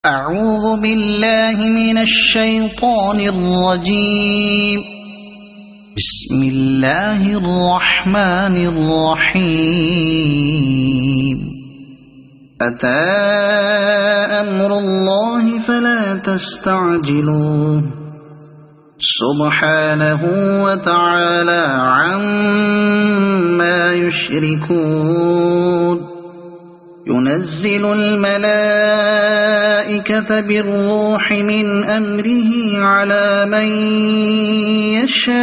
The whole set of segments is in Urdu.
أعوذ بالله من الشيطان الرجيم. بسم الله الرحمن الرحيم. أتى أمر الله فلا تستعجلوه سبحانه وتعالى عما يشركون. ينزل الملائكة بالروح من أمره على من يشاء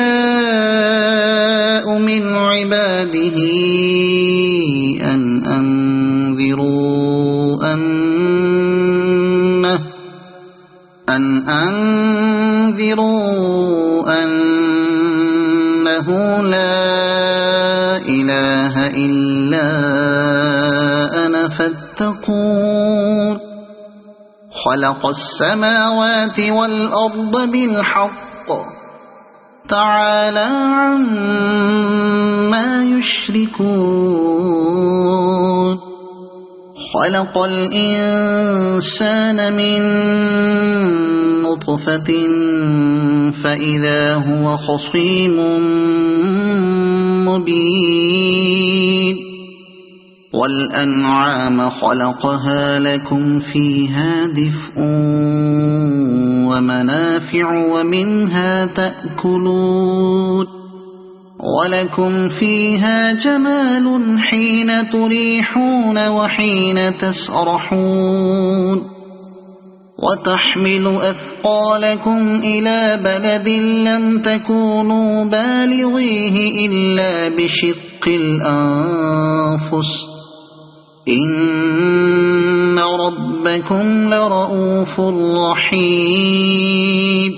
من عباده أن أنذروا أنه لا إله إلا أنا فاتقون. خلق السماوات والأرض بالحق تعالى عما يشركون. خلق الإنسان من نطفة فإذا هو خصيم مبين. والأنعام خلقها لكم فيها دفء ومنافع ومنها تأكلون. ولكم فيها جمال حين تريحون وحين تسرحون. وتحمل أثقالكم إلى بلد لم تكونوا بالغيه إلا بشق الأنفس إن ربكم لرؤوف رحيم.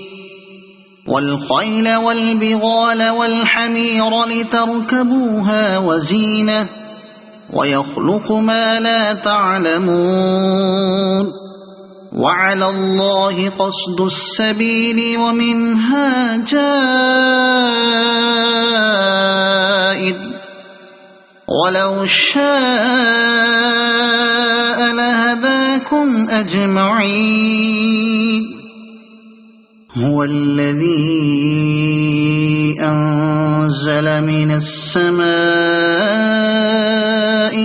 والخيل والبغال والحمير لتركبوها وزينة ويخلق ما لا تعلمون. وعلى الله قصد السبيل ومنها جائر ولو شاء لهداكم أجمعين. هو الذي أنزل من السماء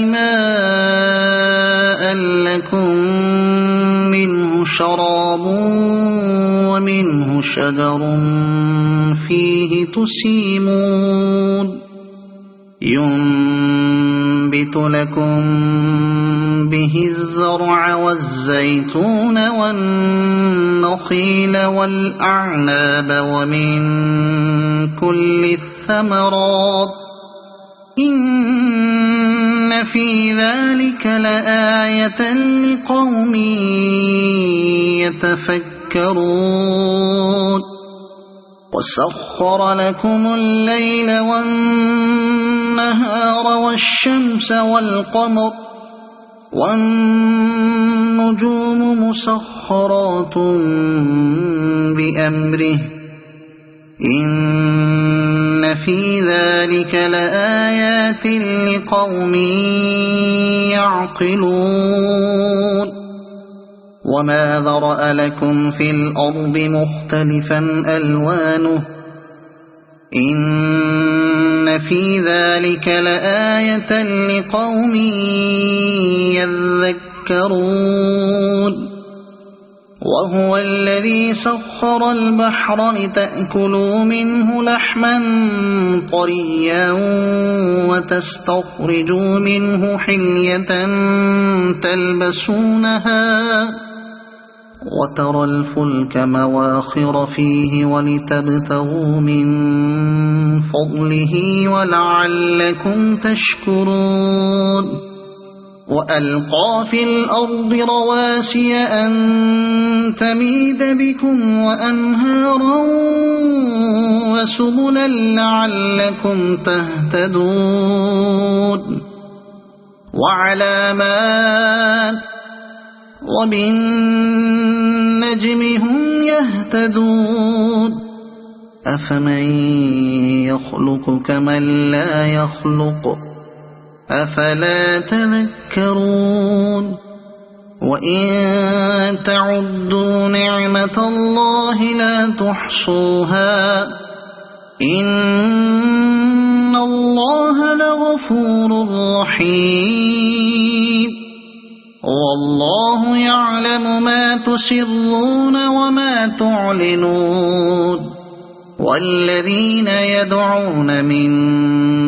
ماء لكم منه شراب ومنه شجر فيه تسيمون. ينبت لكم به الزرع والزيتون والنخيل والأعناب ومن كل الثمرات إن في ذلك لآية لقوم يتفكرون. وسخر لكم الليل والنهار والشمس والقمر والنجوم مسخرات بأمره إن في ذلك لآيات لقوم يعقلون. وما ذرأ لكم في الأرض مختلفا ألوانه إن في ذلك لآية لقوم يذكرون. وهو الذي سخر البحر لتأكلوا منه لحما طريا وتستخرجوا منه حلية تلبسونها وترى الفلك مواخر فيه ولتبتغوا من فضله ولعلكم تشكرون. وألقى في الأرض رواسي أن تميد بكم وأنهارا وسبلا لعلكم تهتدون. وعلامات وبالنجم هم يهتدون. أفمن يخلق كمن لا يخلق أفلا تذكرون وإن تعدوا نعمة الله لا تحصوها إن الله لغفور رحيم والله يعلم ما تسرون وما تعلنون والذين يدعون من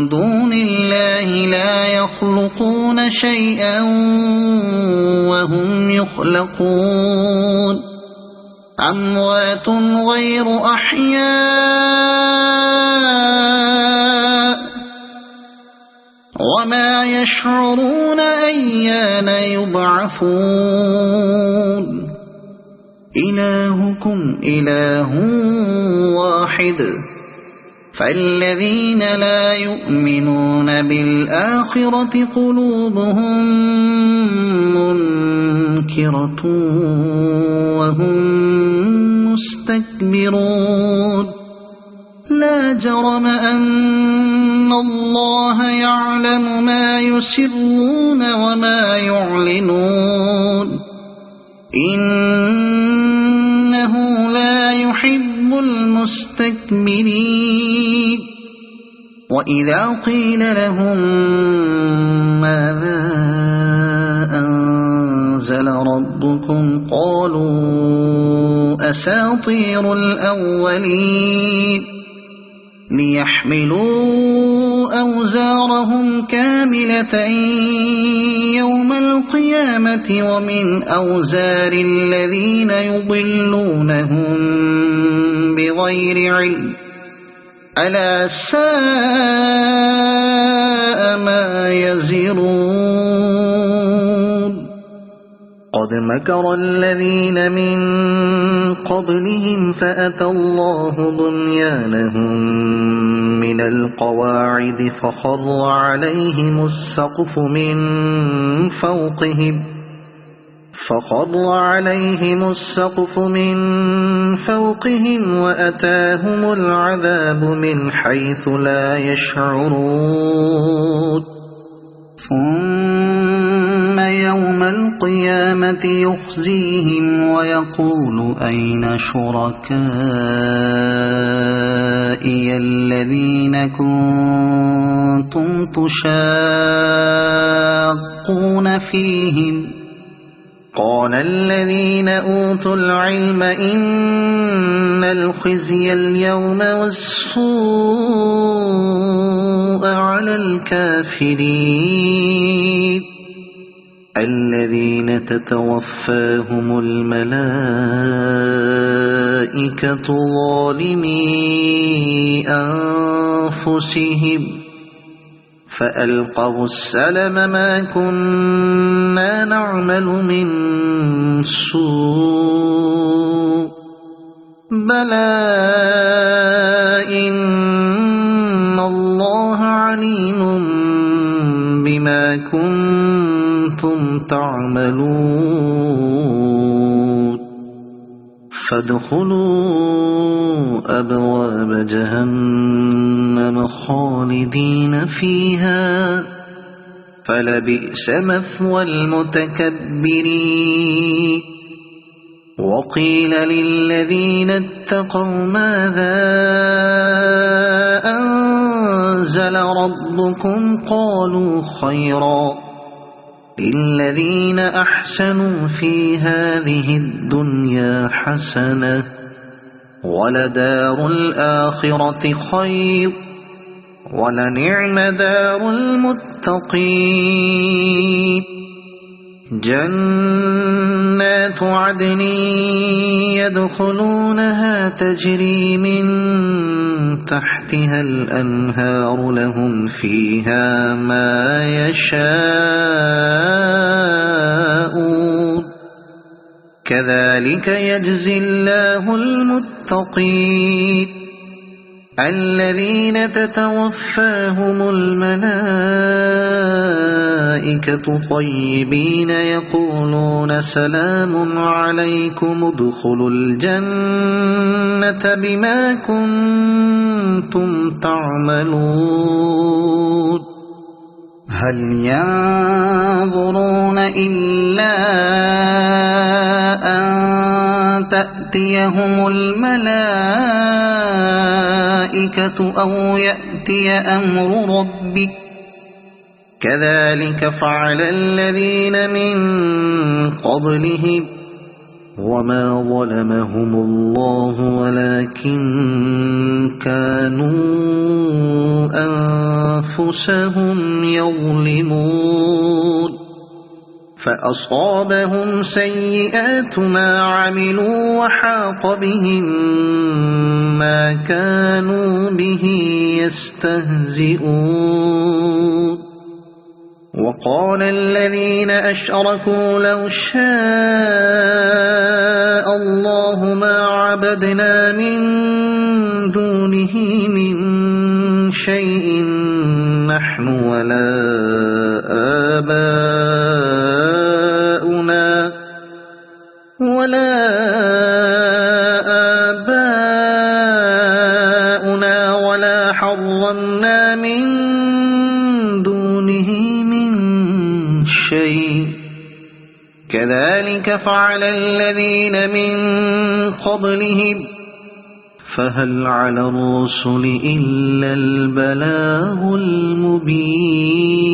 دون الله لا يخلقون شيئا وهم يخلقون أموات غير أحياء وما يشعرون أيان يبعثون إلهكم إله واحد فالذين لا يؤمنون بالآخرة قلوبهم منكرة وهم مستكبرون لا جرم أن الله يعلم ما يسرون وما يعلنون إنه لا يحب المستكبرين وإذا قيل لهم ماذا أنزل ربكم قالوا أساطير الأولين ليحملوا أوزارهم كاملة يوم القيامة ومن أوزار الذين يضلونهم بغير علم ألا ساء ما يزرون قد مكر الذين من قبلهم فأتى الله بنيانهم من القواعد فخر عليهم السقف من فوقهم وأتاهم العذاب من حيث لا يشعرون ثم يوم القيامة يخزيهم ويقول أين شركائي الذين كنتم تشاقون فيهم قال الذين أوتوا العلم إن الخزي اليوم والسوء على الكافرين الذين تتوفاهم الملائكة ظالمي أنفسهم فألقوا السلم ما كنا نعمل من سوء بلى إن الله عليم بما كنتم تعملون فادخلوا أبواب جهنم خالدين فيها فلبئس مثوى المتكبرين وقيل للذين اتقوا ماذا أنزل ربكم قالوا خيرا للذين أحسنوا في هذه الدنيا حسنة ولدار الآخرة خير ولنعم دار المتقين جنات عدن يدخلونها تجري من تحتها الأنهار لهم فيها ما يشاءون كذلك يجزي الله المتقين الذين تتوفاهم الملائكة طيبين يقولون سلام عليكم ادخلوا الجنة بما كنتم تعملون هل ينظرون إلا أن تأتيهم الملائكة أو يأتي أمر ربك كذلك فعل الذين من قبلهم وما ظلمهم الله ولكن كانوا أنفسهم يظلمون فأصابهم سيئات ما عملوا وحاق بهم ما كانوا به يستهزئون وقال الذين أشركوا لو شاء الله ما عبدنا من دونه من شيء نحن ولا آباؤنا ولا حرمنا من دونه من شيء كذلك فعل الذين من قبلهم فهل على الرسل إلا البلاغ المبين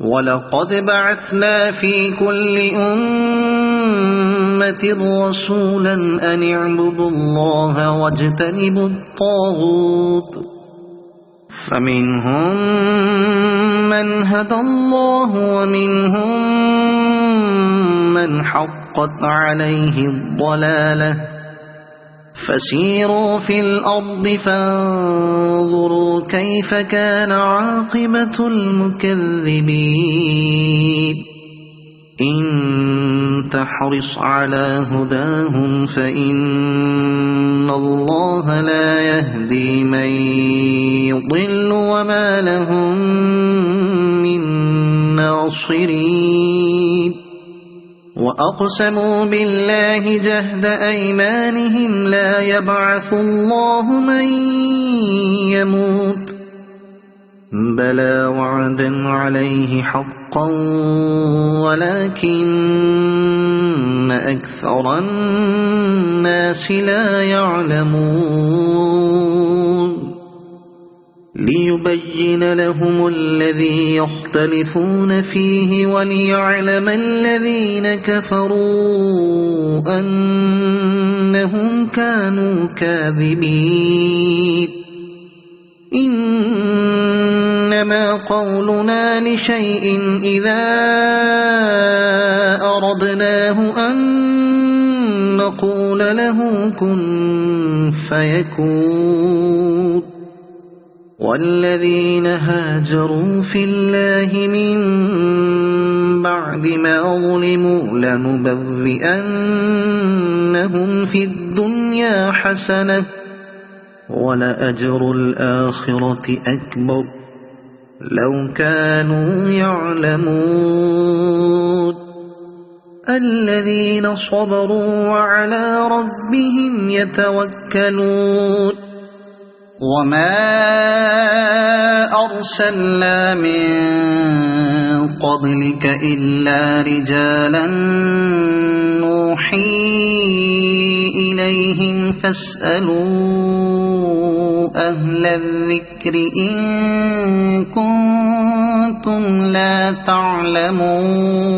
ولقد بعثنا في كل أمة رسولا أن اعبدوا الله واجتنبوا الطاغوت فمنهم من هدى الله ومنهم من حقت عليه الضلالة فسيروا في الأرض فانظروا كيف كان عاقبة المكذبين إن تحرص على هداهم فإن الله لا يهدي من يضل وما لهم من ناصرين وأقسموا بالله جهد أيمانهم لا يبعث الله من يموت بلى وعدا عليه حقا ولكن أكثر الناس لا يعلمون ليبين لهم الذي يختلفون فيه وليعلم الذين كفروا أنهم كانوا كاذبين إنما قولنا لشيء إذا أردناه أن نقول له كن فيكون والذين هاجروا في الله من بعد ما ظلموا لنبوئنهم في الدنيا حسنة ولأجر الآخرة أكبر لو كانوا يعلمون الذين صبروا وعلى ربهم يتوكلون وما أرسلنا من قبلك إلا رجالا نوحي إليهم فاسألوا أهل الذكر إن كنتم لا تعلمون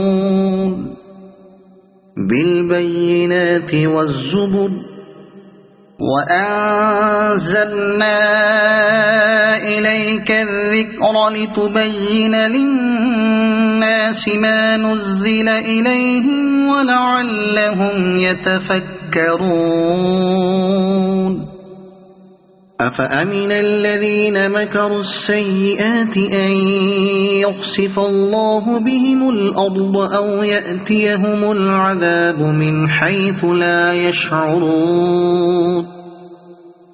بالبينات والزبر وأنزلنا إليك الذكر لتبين للناس ما نزل إليهم ولعلهم يتفكرون أفأمن الذين مكروا السيئات أن يخسف الله بهم الأرض أو يأتيهم العذاب من حيث لا يشعرون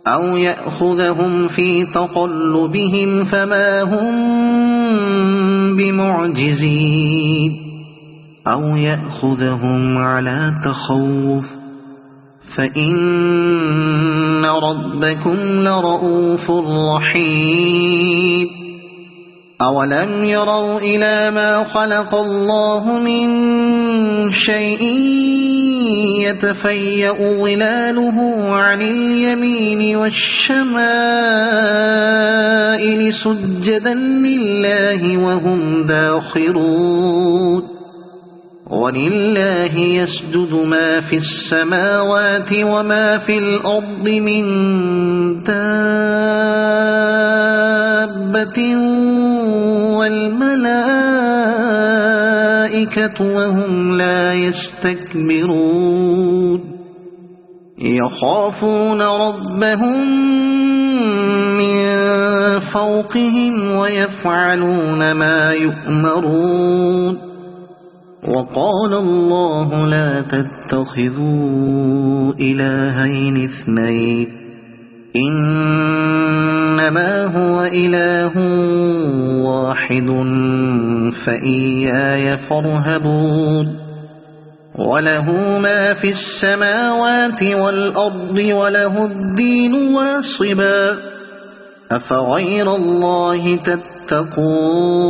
أو يأخذهم في تقلبهم فما هم بمعجزين أو يأخذهم على تخوف فإن ربكم لرؤوف رحيم أولم يروا إلى ما خلق الله من شيء يتفيأ ظلاله عن اليمين والشمائل سجدا لله وهم داخرون ولله يسجد ما في السماوات وما في الأرض من دابة والملائكة وهم لا يستكبرون يخافون ربهم من فوقهم ويفعلون ما يؤمرون وقال الله لا تتخذوا إلهين اثنين إنما هو إله واحد فإياي فارهبون وله ما في السماوات والأرض وله الدين واصبا أفغير الله تتقون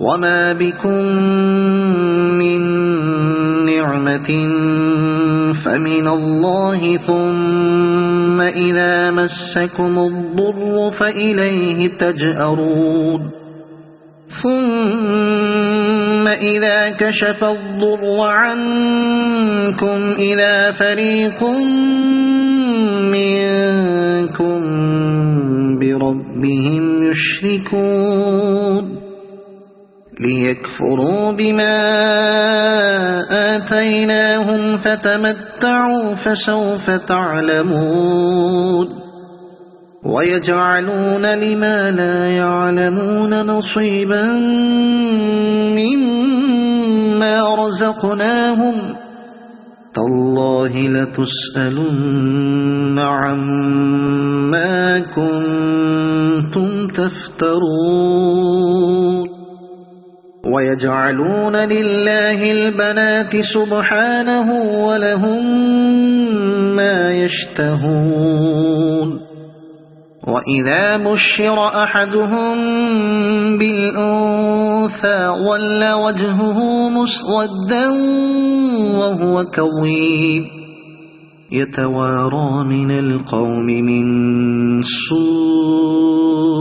وما بكم من نعمة فمن الله ثم إذا مسكم الضر فإليه تجأرون ثم إذا كشف الضر عنكم إذا فريق منكم بربهم يشركون ليكفروا بما آتيناهم فتمتعوا فسوف تعلمون ويجعلون لما لا يعلمون نصيبا مما رزقناهم تالله لتسألن عما كنتم تفترون ويجعلون لله البنات سبحانه ولهم ما يشتهون وإذا بشر أحدهم بالأنثى ولى وجهه مسودا وهو كظيم يتوارى من القوم من سوء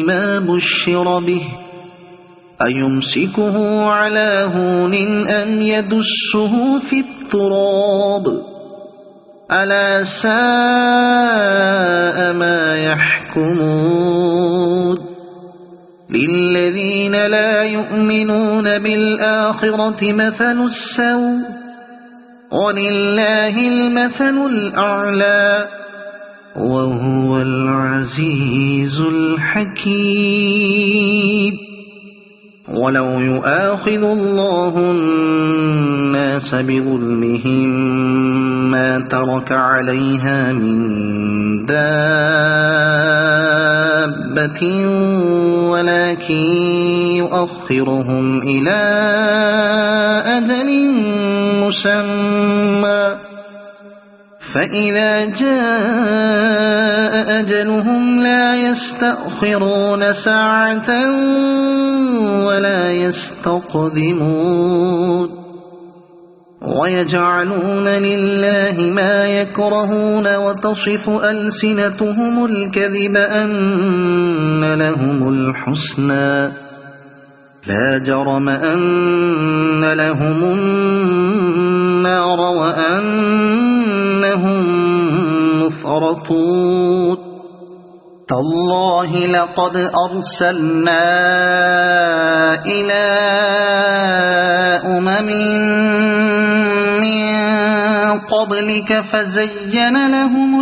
ما بشر به أيمسكه على هون أم يدسه في التراب ألا ساء ما يحكمون للذين لا يؤمنون بالآخرة مثل السوء ولله المثل الأعلى وهو العزيز الحكيم ولو يؤاخذ الله الناس بظلمهم ما ترك عليها من دابة ولكن يؤخرهم إلى أجل مسمى فإذا جاء أجلهم لا يستأخرون ساعة ولا يستقدمون ويجعلون لله ما يكرهون وتصف ألسنتهم الكذب أن لهم الحسنى لا جرم أن لهم النار وأنهم مفرطون تالله لقد أرسلنا إلى أمم من قبلك فزين لهم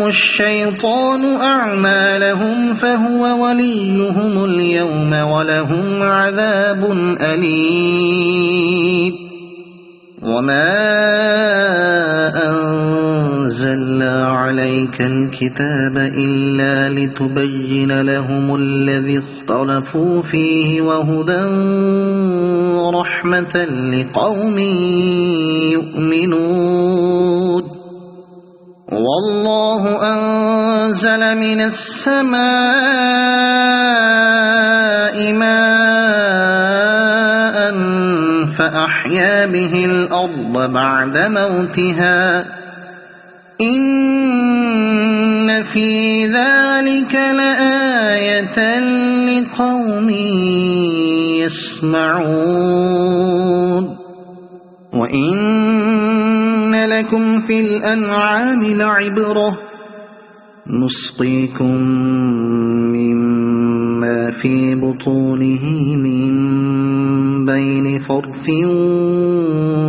الشيطان أعمالهم فهو وليهم اليوم ولهم عذاب أليم وما أنزلنا عليك الكتاب إلا لتبين لهم الذي اختلفوا فيه وهدى ورحمة لقوم يؤمنون والله أنزل من السماء ماء فأحيا به الأرض بعد موتها إن في ذلك لآية لقوم يسمعون وإن لكم في الأنعام لعبرة نسقيكم مما في بطونه من بين فرث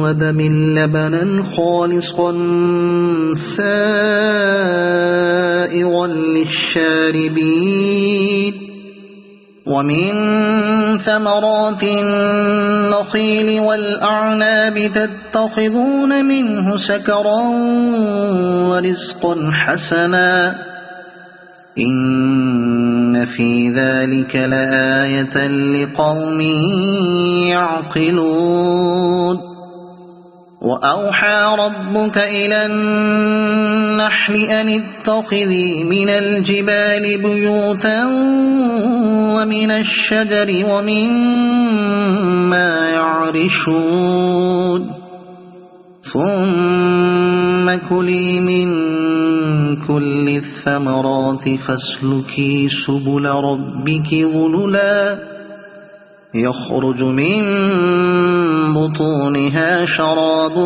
ودم لبنا خالصا سائغا للشاربين ومن ثمرات النخيل والأعناب تتخذون منه سكرا ورزقا حسنا إن في ذلك لآية لقوم يعقلون وأوحى ربك إلى النحل أن اتخذي من الجبال بيوتا ومن الشجر ومما يعرشون ثم كلي من كل الثمرات فاسلكي سبل ربك ذللا يخرج من بطونها شراب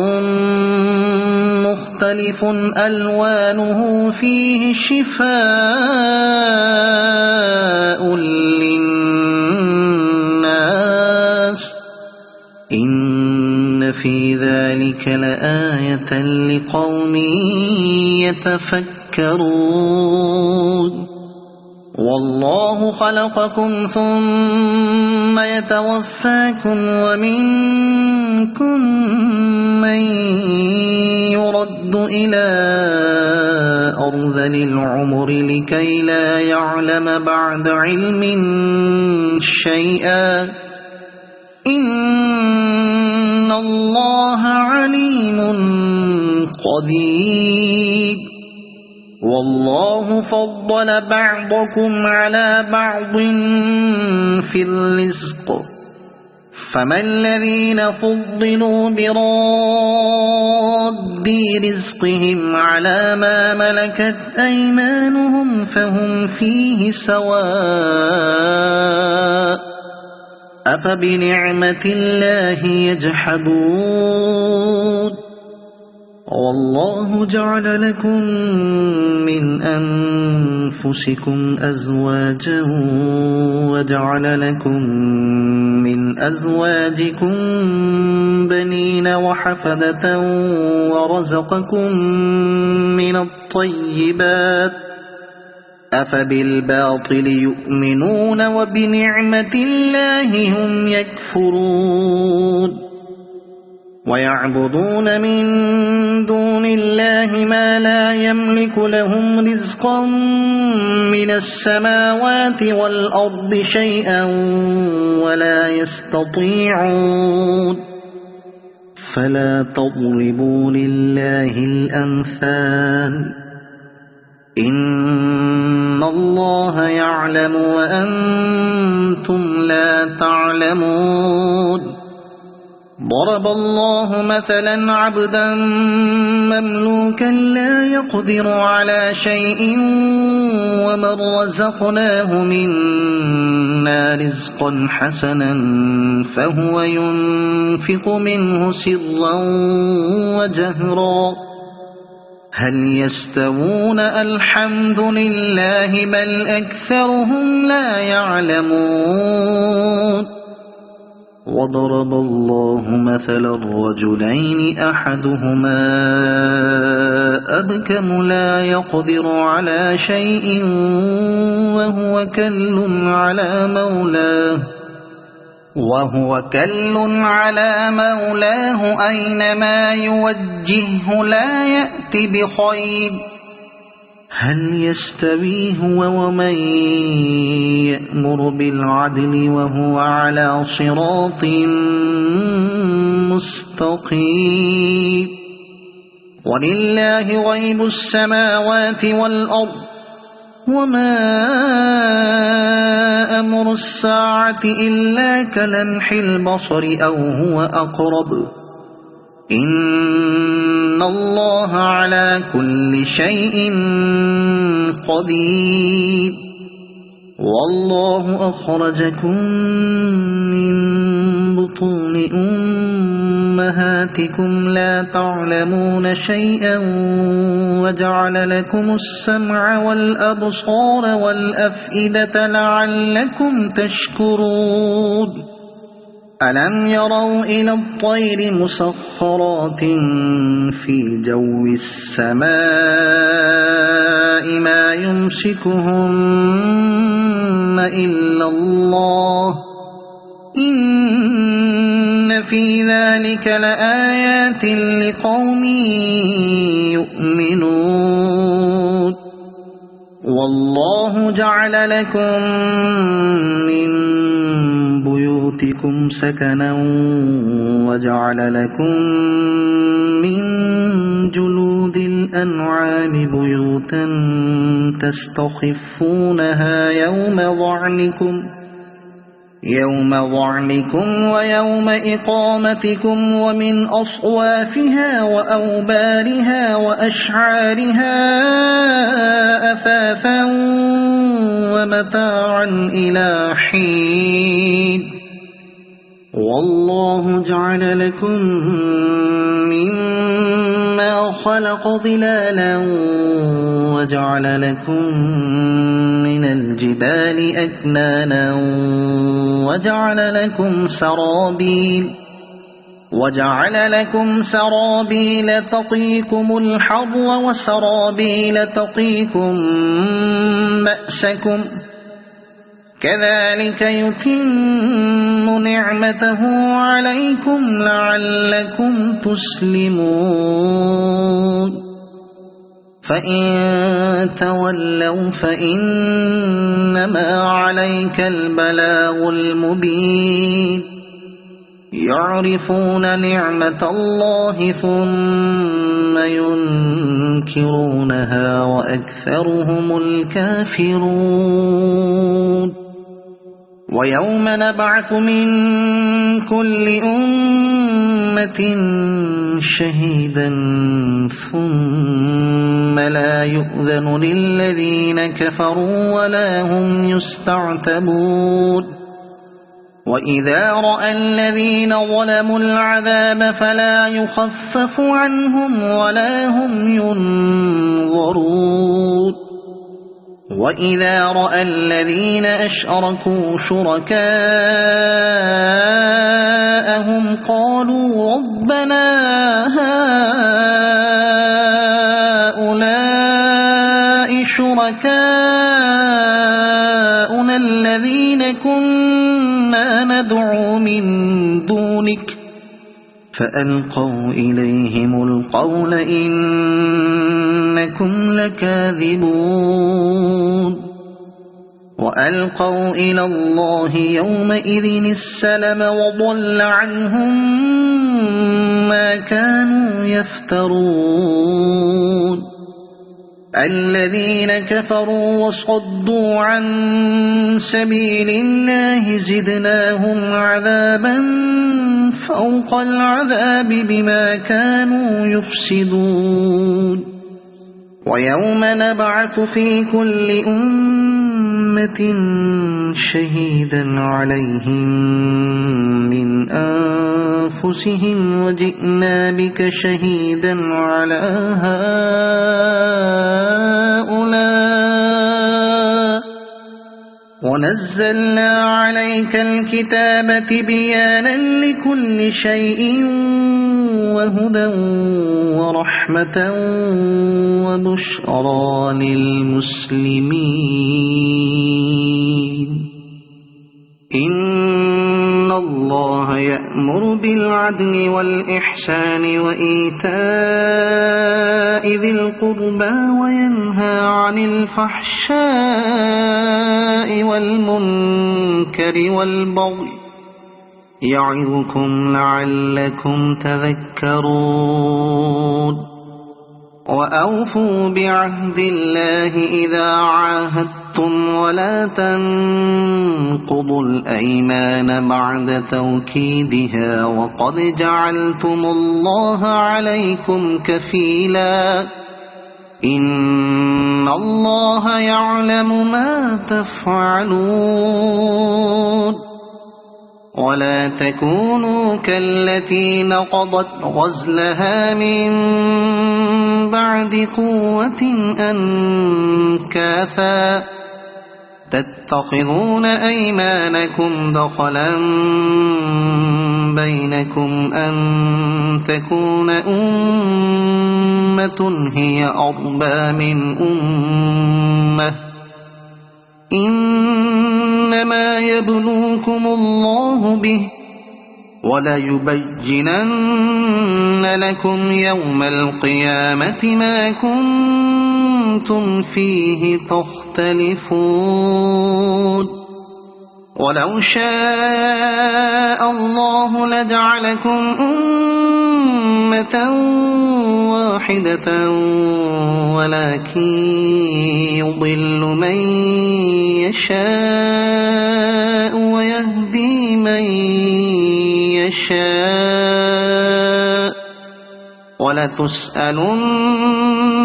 مختلف ألوانه فيه شفاء للناس إن في ذلك لآية لقوم يتفكرون والله خلقكم ثم يتوفاكم ومنكم من يرد إلى أرذل العمر لكي لا يعلم بعد علم شيئا إن الله عليم قدير والله فضل بعضكم على بعض في الرزق فما الذين فضلوا براد رزقهم على ما ملكت أيمانهم فهم فيه سواء أفبنعمة الله يجحدون والله جعل لكم من أنفسكم أزواجا وجعل لكم من أزواجكم بنين وحفدة ورزقكم من الطيبات أفبالباطل يؤمنون وبنعمة الله هم يكفرون ويعبدون من دون الله ما لا يملك لهم رزقا من السماوات والأرض شيئا ولا يستطيعون فلا تضربوا لله الأمثال إن الله يعلم وأنتم لا تعلمون ضرب الله مثلا عبدا مملوكا لا يقدر على شيء ومن رزقناه منا رزقا حسنا فهو ينفق منه سرا وجهرا هل يستوون الحمد لله بل أكثرهم لا يعلمون وضرب الله مثلا الرجلين أحدهما أبكم لا يقدر على شيء وهو كل على مولاه أينما يوجهه لا يأتي بخير هل يستوي هو ومن يأمر بالعدل وهو على صراط مستقيم ولله غيب السماوات والأرض وما أمر الساعة إلا كلمح البصر أو هو أقرب إن الله على كل شيء قدير والله أخرجكم من بطون أمهاتكم لا تعلمون شيئا وجعل لكم السمع والأبصار والأفئدة لعلكم تشكرون ألم يروا إلى الطير مسخرات في جو السماء ما يمسكهن إلا الله إن في ذلك لآيات لقوم يؤمنون والله جعل لكم من بيوتكم سكنا وجعل لكم من جلود الأنعام بيوتا تستخفونها يوم ظعنكم ويوم إقامتكم ومن أصوافها وأوبارها وأشعارها أثاثا ومتاعا إلى حين والله جعل لكم مما خلق ظلالا وجعل لكم من الجبال أكنانا وجعل لكم سرابيل تقيكم الحر وسرابيل تقيكم بأسكم كذلك يتم نعمته عليكم لعلكم تسلمون فإن تولوا فإنما عليك البلاغ المبين يعرفون نعمة الله ثم ينكرونها وأكثرهم الكافرون ويوم نبعث من كل أمة شهيدا ثم لا يؤذن للذين كفروا ولا هم يستعتبون وإذا رأى الذين ظلموا العذاب فلا يخفف عنهم ولا هم ينظرون وإذا رأى الذين أشركوا شركاءهم قالوا ربنا هؤلاء شركاؤنا الذين كنا ندعو من دونك فألقوا إليهم القول إنكم لكاذبون وألقوا إلى الله يومئذ السلم وضل عنهم ما كانوا يفترون الذين كفروا وصدوا عن سبيل الله زدناهم عذابا فوق العذاب بما كانوا يفسدون ويوم نبعث في كل أمة شهيدا عليهم من أنفسهم وجئنا بك شهيدا على هؤلاء ونزلنا عليك الكتاب تبيانا لكل شيء وهدى ورحمة وبشرى للمسلمين إن الله يأمر بالعدل والإحسان وإيتاء ذي القربى وينهى عن الفحشاء والمنكر والبغي يعظكم لعلكم تذكرون وأوفوا بعهد الله إذا عاهدتم ولا تنقضوا الأيمان بعد توكيدها وقد جعلتم الله عليكم كفيلا إن الله يعلم ما تفعلون ولا تكونوا كالتي نقضت غزلها من بعد قوة أنكاثا تتخذون أيمانكم دخلا بينكم أن تكون أمة هي أربى من أمة إنما يبلوكم الله به وليبينن لكم يوم القيامة ما كنتم فيه تختلفون ولو شاء الله لجعلكم أمة واحدة ولكن يضل من يشاء ويهدي من يشاء ولتسألن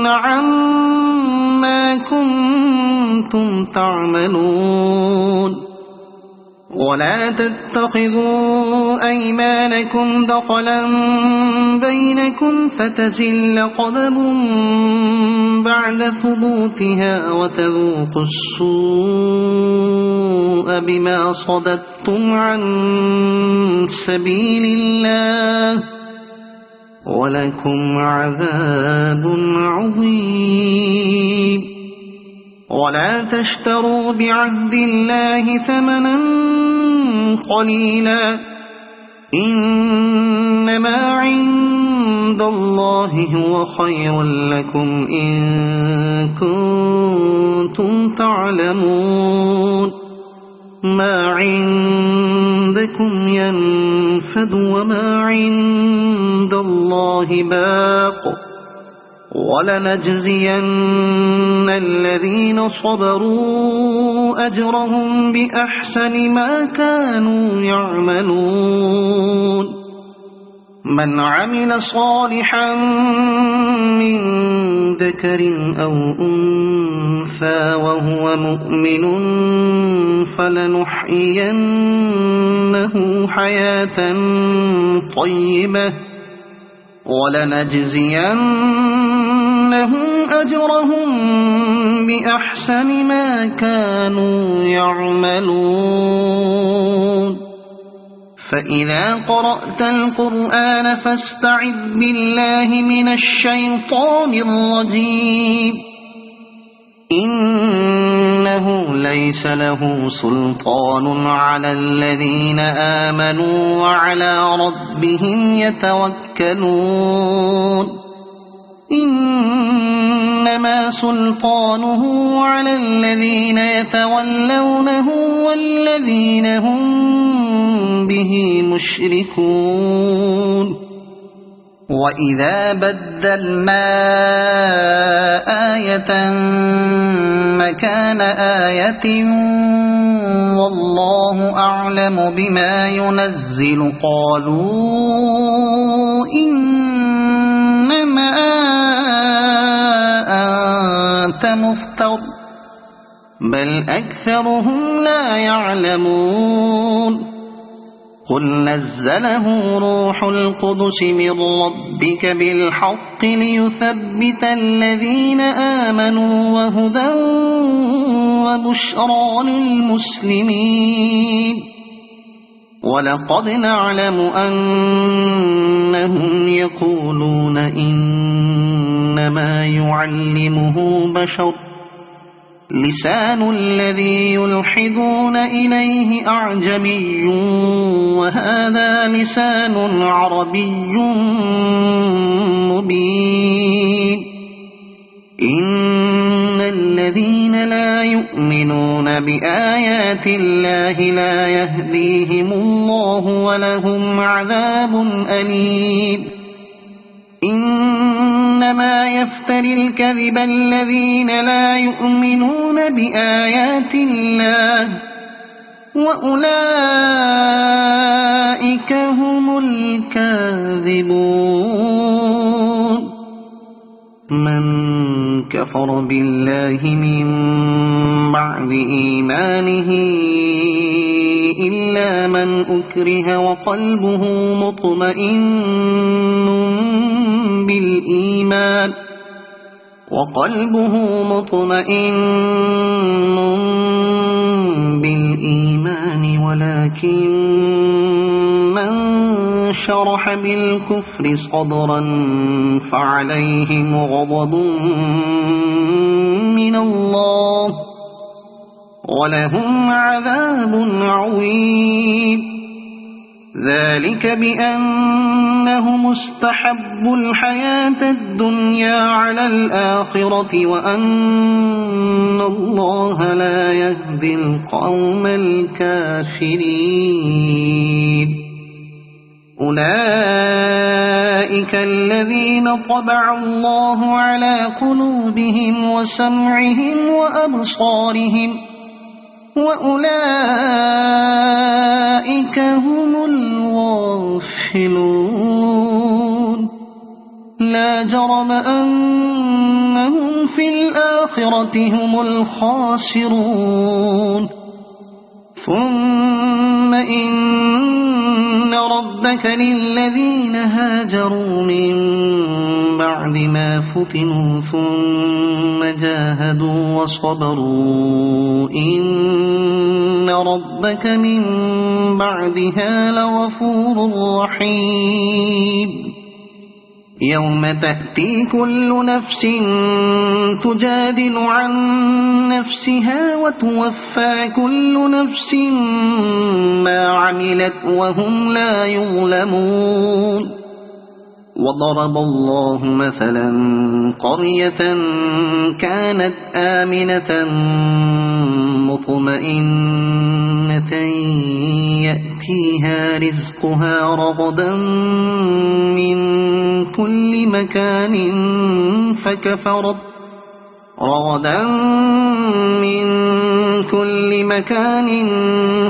عما كنتم تعملون ولا تتخذوا أيمانكم دخلا بينكم فتزل قدم بعد ثبوتها وتذوقوا السوء بما صددتم عن سبيل الله ولكم عذاب عظيم ولا تشتروا بعهد الله ثمنا قليلا إنما عند الله هو خير لكم إن كنتم تعلمون ما عندكم ينفد وما عند الله باق ولنجزين الذين صبروا أجرهم بأحسن ما كانوا يعملون من عمل صالحا من ذكر أو أنثى وهو مؤمن فلنحيينه حياة طيبة ولنجزينهم أجرهم بأحسن ما كانوا يعملون فإذا قرأت القرآن فاستعذ بالله من الشيطان الرجيم إنه ليس له سلطان على الذين آمنوا وعلى ربهم يتوكلون إنما سلطانه على الذين يتولونه والذين هم به مشركون وإذا بدلنا آية مكان آية والله أعلم بما ينزل قالوا إنما أنت مفتر بل أكثرهم لا يعلمون قل نزله روح القدس من ربك بالحق ليثبت الذين آمنوا وهدى وبشرى للمسلمين ولقد نعلم أنهم يقولون إنما يعلمه بشر لسان الذي يلحدون إليه أعجمي وهذا لسان عربي مبين إن الذين لا يؤمنون بآيات الله لا يهديهم الله ولهم عذاب أليم إن إنما يفتري الكذب الذين لا يؤمنون بآيات الله وأولئك هم الكاذبون. من كفر بالله من بعد إيمانه إلا من أكره وقلبه مطمئن بالإيمان ولكن من شرح بالكفر صدرا فعليهم غضب من الله ولهم عذاب عظيم. ذلك بأنهم استحبوا الحياة الدنيا على الآخرة وأن الله لا يهدي القوم الكافرين. أولئك الذين طبع الله على قلوبهم وسمعهم وأبصارهم وأولئك هم الغافلون. لا جرم أنهم في الآخرة هم الخاسرون. ثم إن ربك للذين هاجروا من بعد ما فتنوا ثم جاهدوا وصبروا إن ربك من بعدها لغفور رحيم. يوم تأتي كل نفس تجادل عن نفسها وتوفى كل نفس ما عملت وهم لا يظلمون. وضرب الله مثلا قرية كانت آمنة مطمئنة يأتيها رزقها رغدا من كل مكان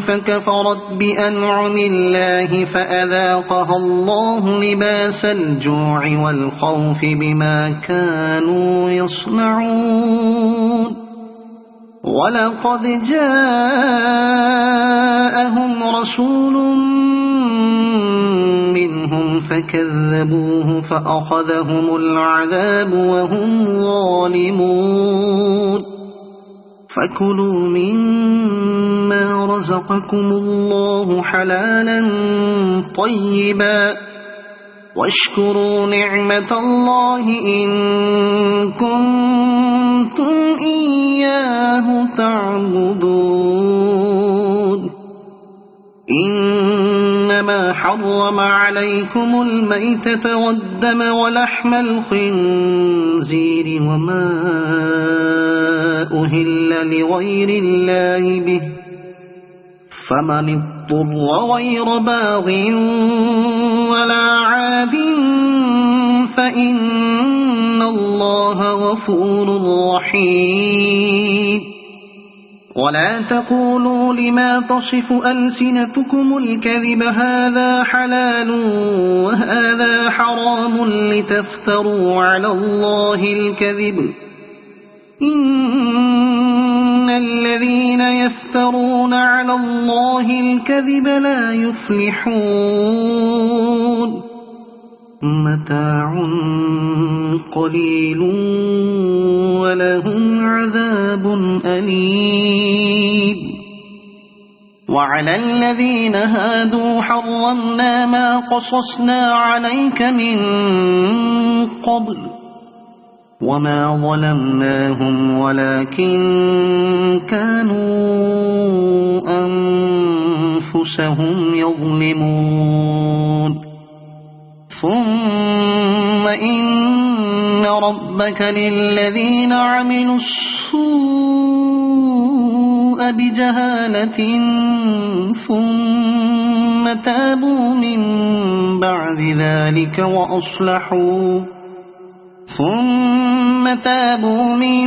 فكفرت بأنعم الله فأذاقها الله لباس الجوع والخوف بما كانوا يصنعون. ولقد جاءهم رسول منهم فكذبوه فأخذهم العذاب وهم ظالمون. فكلوا مما رزقكم الله حلالا طيبا واشكروا نعمة الله إن كنتم إياه تعبدون. إنما حرم عليكم الميتة والدم ولحم الخنزير وما أهل لغير الله به فمن اضطر غير باغ ولا عاد فإن الله غفور رحيم. ولا تقولوا لما تصف ألسنتكم الكذب هذا حلال وهذا حرام لتفتروا على الله الكذب إن الذين يفترون على الله الكذب لا يفلحون. متاع قليل ولهم عذاب أليم. وعلى الذين هادوا حرمنا ما قصصنا عليك من قبل وما ظلمناهم ولكن كانوا أنفسهم يظلمون. ثم إن ربك للذين عملوا السوء بجهالة ثم تابوا من بعد ذلك ثم تابوا من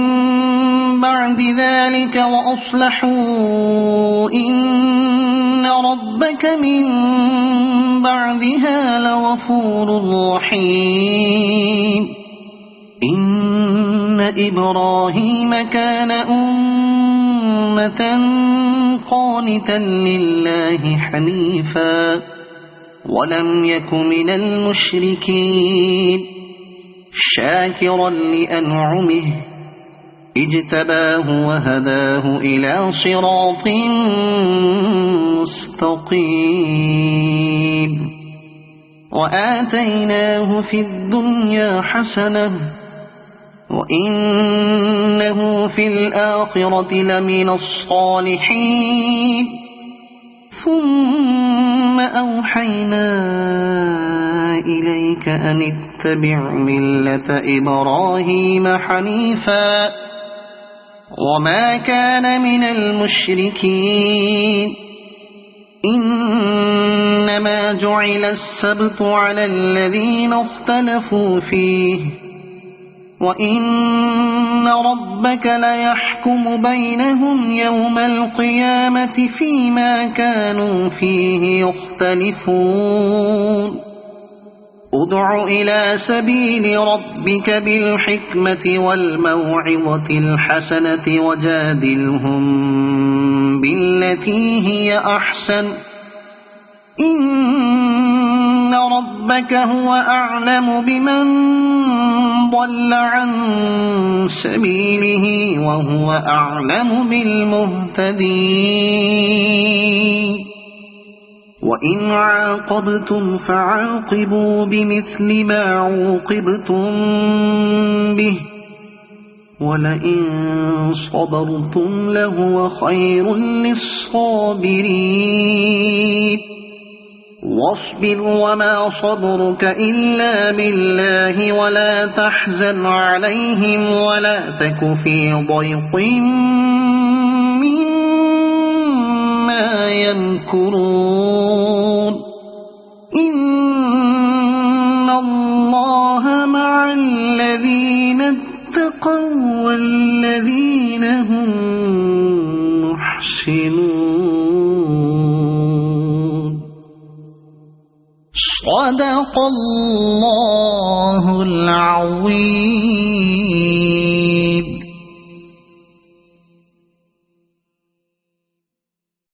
بعد ذلك وأصلحوا إن ربك من بعدها لغفور رحيم إن إبراهيم كان أمة قانتا لله حنيفا ولم يك من المشركين شاكرا لأنعمه اجتباه وهداه إلى صراط مستقيم وآتيناه في الدنيا حسنة وإنه في الآخرة لمن الصالحين ثم أوحينا إليك أن اتبع ملة إبراهيم حنيفا وما كان من المشركين إنما جعل السبت على الذين اختلفوا فيه وإن ربك ليحكم بينهم يوم القيامة فيما كانوا فيه يختلفون ادع إلى سبيل ربك بالحكمة والموعظة الحسنة وجادلهم بالتي هي أحسن إن ربك هو أعلم بمن ضل عن سبيله وهو أعلم بالمهتدين وإن عاقبتم فعاقبوا بمثل ما عوقبتم به ولئن صبرتم لهو خير للصابرين واصبر وما صبرك إلا بالله ولا تحزن عليهم ولا تك في ضيق مما يمكرون إن الله مع الذين اتقوا والذين هم محسنون صدق الله العظيم.